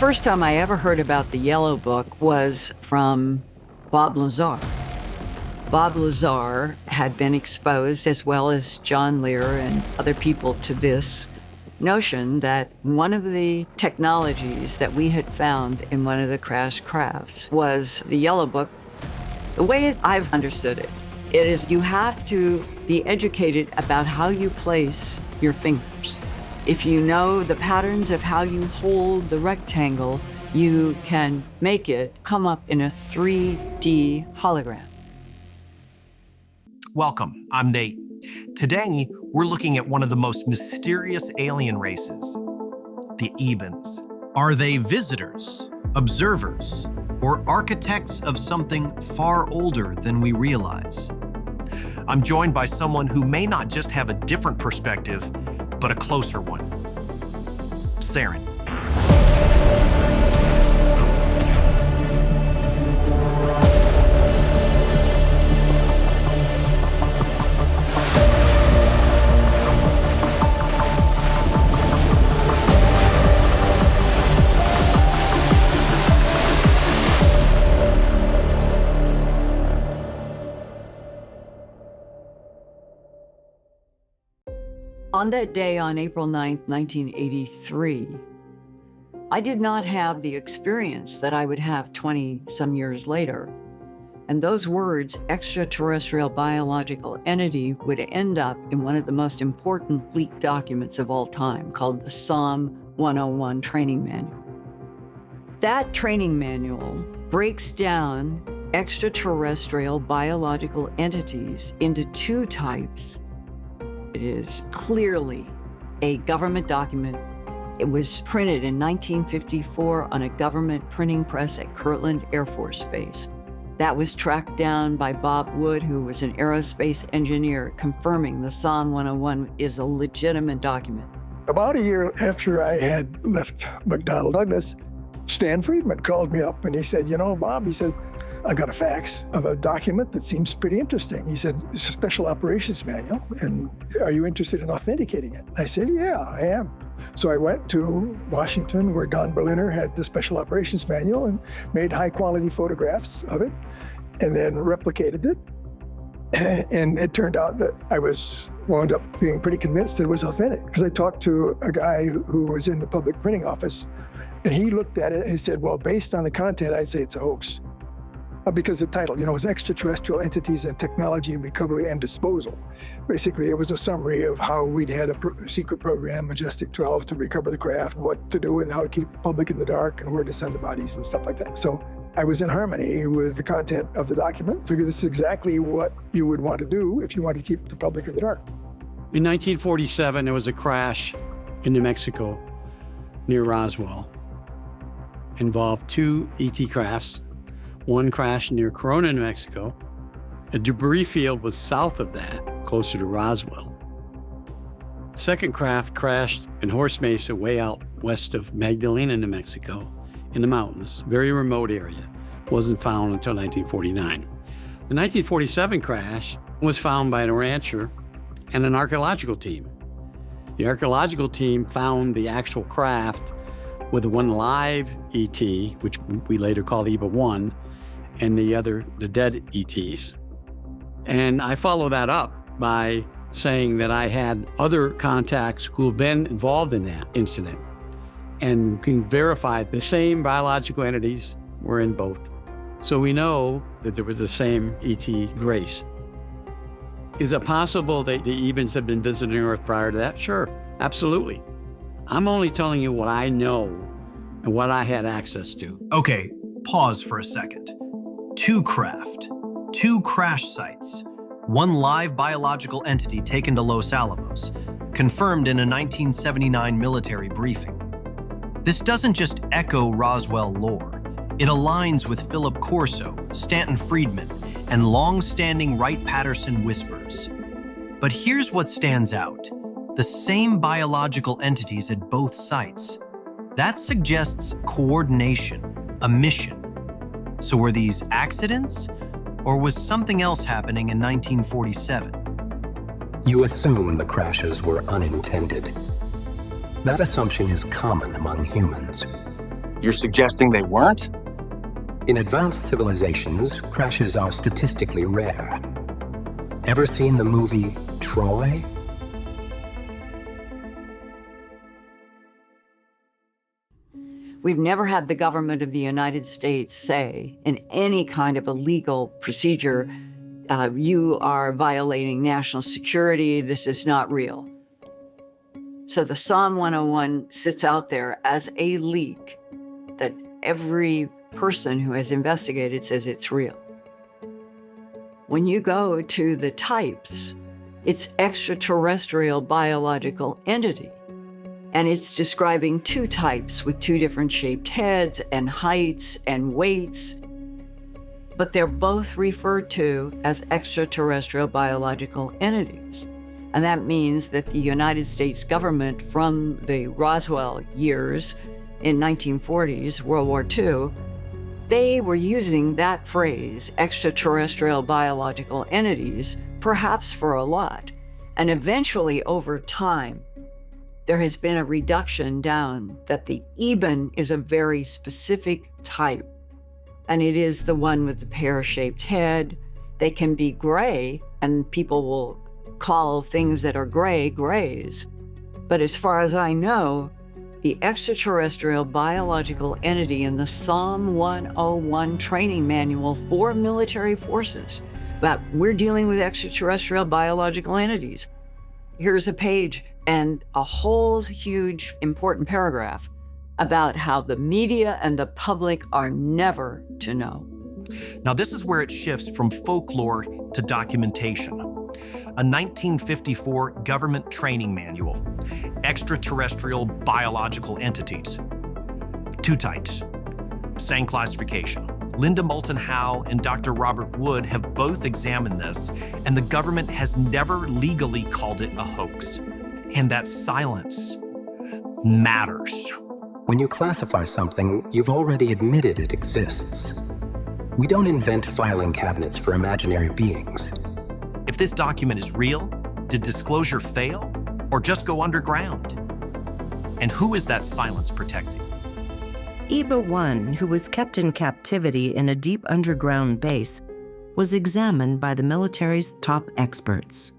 first time I ever heard about the Yellow Book was from Bob Lazar. Bob Lazar had been exposed, as well as John Lear and other people, to this notion that one of the technologies that we had found in one of the crashed crafts was the Yellow Book. The way I've understood it is you have to be educated about how you place your fingers. If you know the patterns of how you hold the rectangle, you can make it come up in a 3D hologram. Welcome, I'm Nate. Today, we're looking at one of the most mysterious alien races, the EBENS. Are they visitors, observers, or architects of something far older than we realize? I'm joined by someone who may not just have a different perspective, but a closer one. Serin. On that day, on April 9th, 1983, I did not have the experience that I would have 20-some years later. And those words, extraterrestrial biological entity, would end up in one of the most important leaked documents of all time, called the SOM 101 Training Manual. That training manual breaks down extraterrestrial biological entities into two types. It is clearly a government document. It was printed in 1954 on a government printing press at Kirtland Air Force Base. That was tracked down by Bob Wood, who was an aerospace engineer, confirming the SOM 101 is a legitimate document. About a year after I had left McDonnell Douglas, Stan Friedman called me up and he said, "You know, Bob," he said, "I got a fax of a document that seems pretty interesting." He said, "It's a special operations manual, and are you interested in authenticating it?" I said, "Yeah, I am." So I went to Washington, where Don Berliner had the special operations manual, and made high-quality photographs of it, and then replicated it. And it turned out that I wound up being pretty convinced that it was authentic, because I talked to a guy who was in the public printing office, and he looked at it and he said, "Well, based on the content, I'd say it's a hoax." Because the title, was Extraterrestrial Entities and Technology and Recovery and Disposal. Basically, it was a summary of how we'd had a secret program, Majestic 12, to recover the craft, what to do and how to keep the public in the dark, and where to send the bodies and stuff like that. So I was in harmony with the content of the document. Figured this is exactly what you would want to do if you want to keep the public in the dark. In 1947, there was a crash in New Mexico near Roswell. Involved two ET crafts. One crashed near Corona, New Mexico. A debris field was south of that, closer to Roswell. The second craft crashed in Horse Mesa, way out west of Magdalena, New Mexico, in the mountains, very remote area. Wasn't found until 1949. The 1947 crash was found by a rancher and an archaeological team. The archaeological team found the actual craft with one live ET, which we later called EBA-1, and the other, the dead ETs. And I follow that up by saying that I had other contacts who have been involved in that incident and can verify the same biological entities were in both. So we know that there was the same ET race. Is it possible that the EBENS had been visiting Earth prior to that? Sure, absolutely. I'm only telling you what I know and what I had access to. Okay, pause for a second. Two craft, two crash sites, one live biological entity taken to Los Alamos, confirmed in a 1979 military briefing. This doesn't just echo Roswell lore. It aligns with Philip Corso, Stanton Friedman, and long-standing Wright-Patterson whispers. But here's what stands out. The same biological entities at both sites. That suggests coordination, a mission. So were these accidents, or was something else happening in 1947? You assume the crashes were unintended. That assumption is common among humans. You're suggesting they weren't? In advanced civilizations, crashes are statistically rare. Ever seen the movie Troy? We've never had the government of the United States say in any kind of a legal procedure, you are violating national security, this is not real. So the Psalm 101 sits out there as a leak that every person who has investigated says it's real. When you go to the types, it's extraterrestrial biological entity. And it's describing two types with two different shaped heads and heights and weights. But they're both referred to as extraterrestrial biological entities. And that means that the United States government from the Roswell years in 1940s, World War II, they were using that phrase, extraterrestrial biological entities, perhaps for a lot. And eventually, over time, there has been a reduction down that the EBEN is a very specific type. And it is the one with the pear-shaped head. They can be gray, and people will call things that are gray, grays. But as far as I know, the extraterrestrial biological entity in the Psalm 101 training manual for military forces, but we're dealing with extraterrestrial biological entities. Here's a page and a whole huge important paragraph about how the media and the public are never to know. Now, this is where it shifts from folklore to documentation. A 1954 government training manual, Extraterrestrial Biological Entities. Two types, same classification. Linda Moulton Howe and Dr. Robert Wood have both examined this, and the government has never legally called it a hoax. And that silence matters. When you classify something, you've already admitted it exists. We don't invent filing cabinets for imaginary beings. If this document is real, did disclosure fail or just go underground? And who is that silence protecting? EBA-1, who was kept in captivity in a deep underground base, was examined by the military's top experts.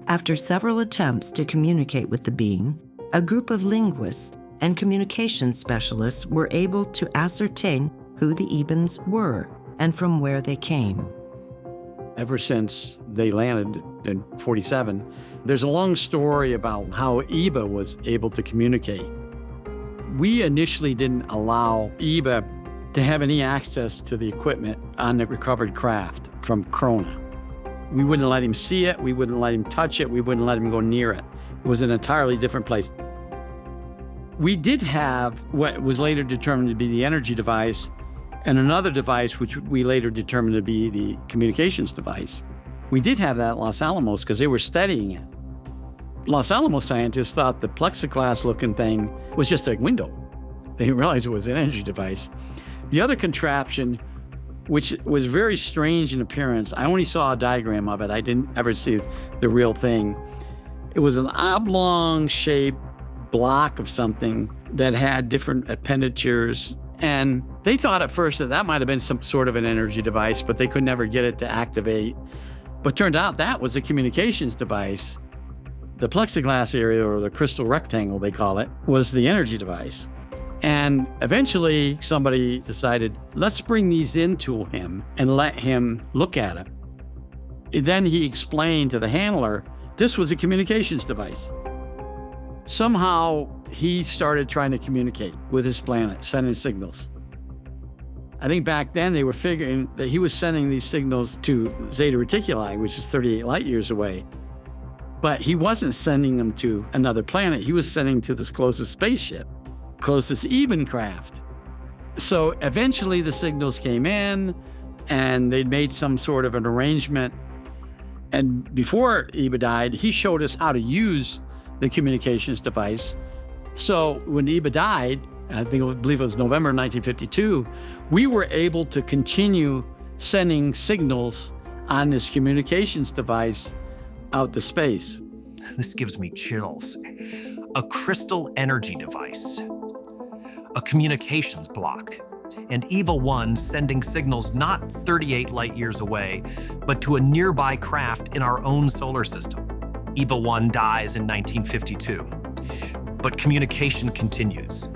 After several attempts to communicate with the being, a group of linguists and communication specialists were able to ascertain who the EBENS were and from where they came. Ever since they landed in 47, there's a long story about how EBA was able to communicate. We initially didn't allow EBA to have any access to the equipment on the recovered craft from Corona. We wouldn't let him see it, we wouldn't let him touch it, we wouldn't let him go near it. It was an entirely different place. We did have what was later determined to be the energy device and another device which we later determined to be the communications device. We did have that at Los Alamos because they were studying it. Los Alamos scientists thought the plexiglass-looking thing was just a window. They didn't realize it was an energy device. The other contraption, which was very strange in appearance, I only saw a diagram of it. I didn't ever see the real thing. It was an oblong-shaped block of something that had different appendagers, and they thought at first that that might have been some sort of an energy device, but they could never get it to activate. But turned out that was a communications device. The plexiglass area, or the crystal rectangle they call it, was the energy device. And eventually somebody decided, let's bring these into him and let him look at it. Then he explained to the handler, this was a communications device. Somehow he started trying to communicate with his planet, sending signals. I think back then they were figuring that he was sending these signals to Zeta Reticuli, which is 38 light years away. But he wasn't sending them to another planet. He was sending to this closest spaceship, closest EBEN craft. So eventually the signals came in and they'd made some sort of an arrangement. And before EBA died, he showed us how to use the communications device. So when EBA died, I believe it was November 1952, we were able to continue sending signals on this communications device out to space. This gives me chills. A crystal energy device. a communications block, and Evil 1 sending signals not 38 light years away, but to a nearby craft in our own solar system. Evil 1 dies in 1952, but communication continues,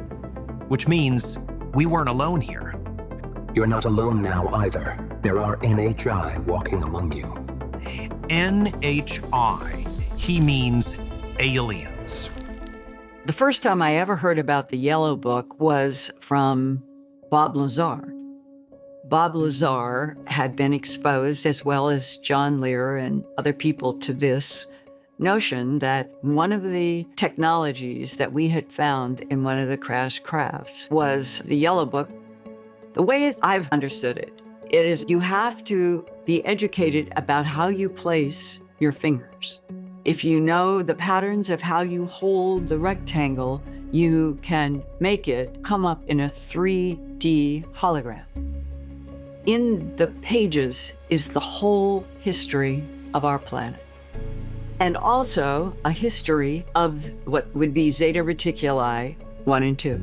which means we weren't alone here. You're not alone now either. There are NHI walking among you. NHI, he means aliens. The first time I ever heard about the Yellow Book was from Bob Lazar. Bob Lazar had been exposed, as well as John Lear and other people, to this notion that one of the technologies that we had found in one of the crashed crafts was the Yellow Book. The way I've understood it, it is you have to be educated about how you place your fingers. If you know the patterns of how you hold the rectangle, you can make it come up in a 3D hologram. In the pages is the whole history of our planet, and also a history of what would be Zeta Reticuli 1 and 2.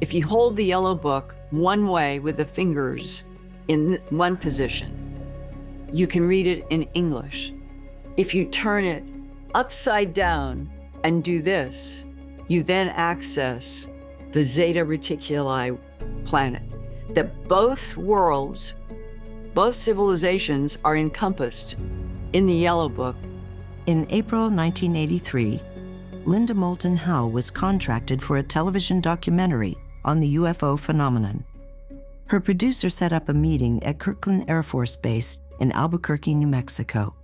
If you hold the Yellow Book one way with the fingers in one position, you can read it in English. If you turn it upside down and do this, you then access the Zeta Reticuli planet. That both worlds, both civilizations are encompassed in the Yellow Book. In April 1983, Linda Moulton Howe was contracted for a television documentary on the UFO phenomenon. Her producer set up a meeting at Kirtland Air Force Base in Albuquerque, New Mexico.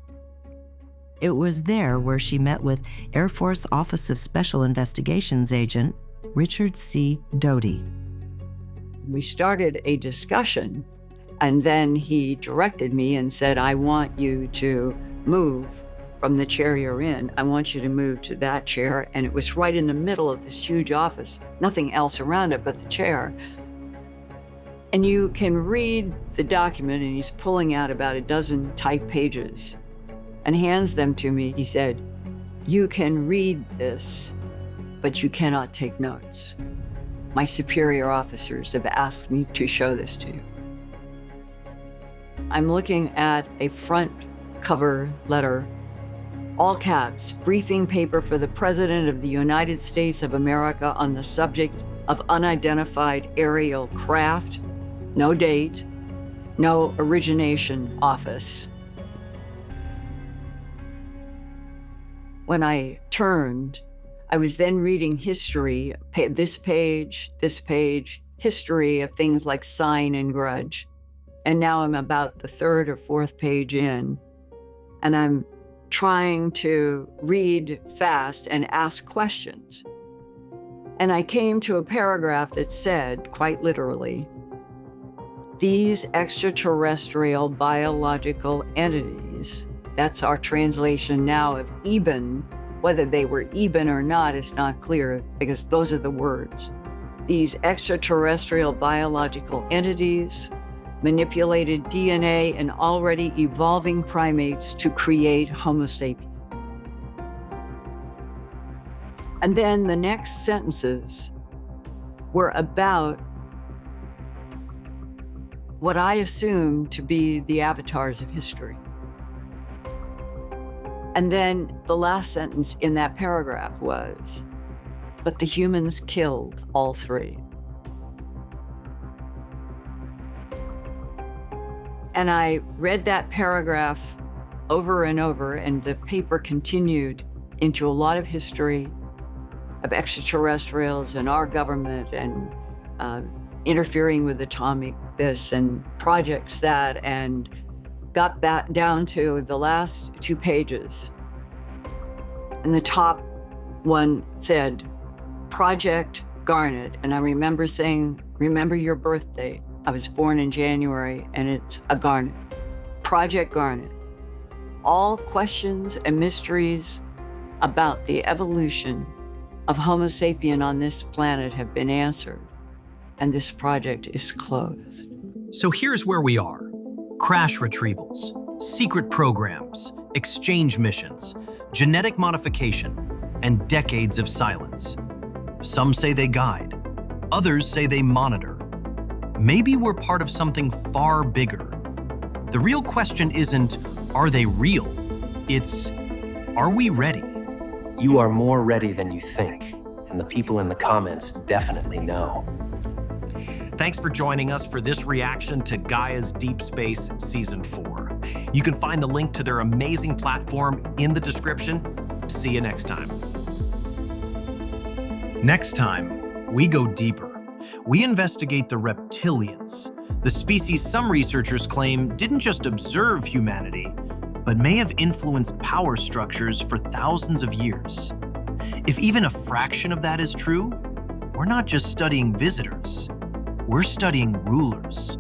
It was there where she met with Air Force Office of Special Investigations agent Richard C. Doty. We started a discussion, and then he directed me and said, I want you to move from the chair you're in. I want you to move to that chair. And it was right in the middle of this huge office, nothing else around it but the chair. And you can read the document, and he's pulling out about a dozen typed pages and hands them to me. He said, you can read this, but you cannot take notes. My superior officers have asked me to show this to you. I'm looking at a front cover letter, all caps, briefing paper for the President of the United States of America on the subject of unidentified aerial craft. No date, no origination office. When I turned, I was then reading history, this page, history of things like sign and grudge. And now I'm about the third or fourth page in, and I'm trying to read fast and ask questions. And I came to a paragraph that said, quite literally, these extraterrestrial biological entities, that's our translation now of EBEN. Whether they were EBEN or not is not clear, because those are the words. These extraterrestrial biological entities manipulated DNA in already evolving primates to create Homo sapiens. And then the next sentences were about what I assumed to be the avatars of history. And then the last sentence in that paragraph was, but the humans killed all three. And I read that paragraph over and over, and the paper continued into a lot of history of extraterrestrials and our government and interfering with atomic this and projects that, and got back down to the last 2 pages. And the top one said, Project Garnet. And I remember saying, remember your birthday. I was born in January, and it's a garnet. Project Garnet. All questions and mysteries about the evolution of Homo sapien on this planet have been answered, and this project is closed. So here's where we are. Crash retrievals, secret programs, exchange missions, genetic modification, and decades of silence. Some say they guide, Others say they monitor. Maybe we're part of something far bigger. The real question isn't, are they real? It's, are we ready? You are more ready than you think, and the people in the comments definitely know. Thanks for joining us for this reaction to Gaia's Deep Space Season 4. You can find the link to their amazing platform in the description. See you next time. Next time, we go deeper. We investigate the reptilians, the species some researchers claim didn't just observe humanity, but may have influenced power structures for thousands of years. If even a fraction of that is true, we're not just studying visitors, we're studying rulers.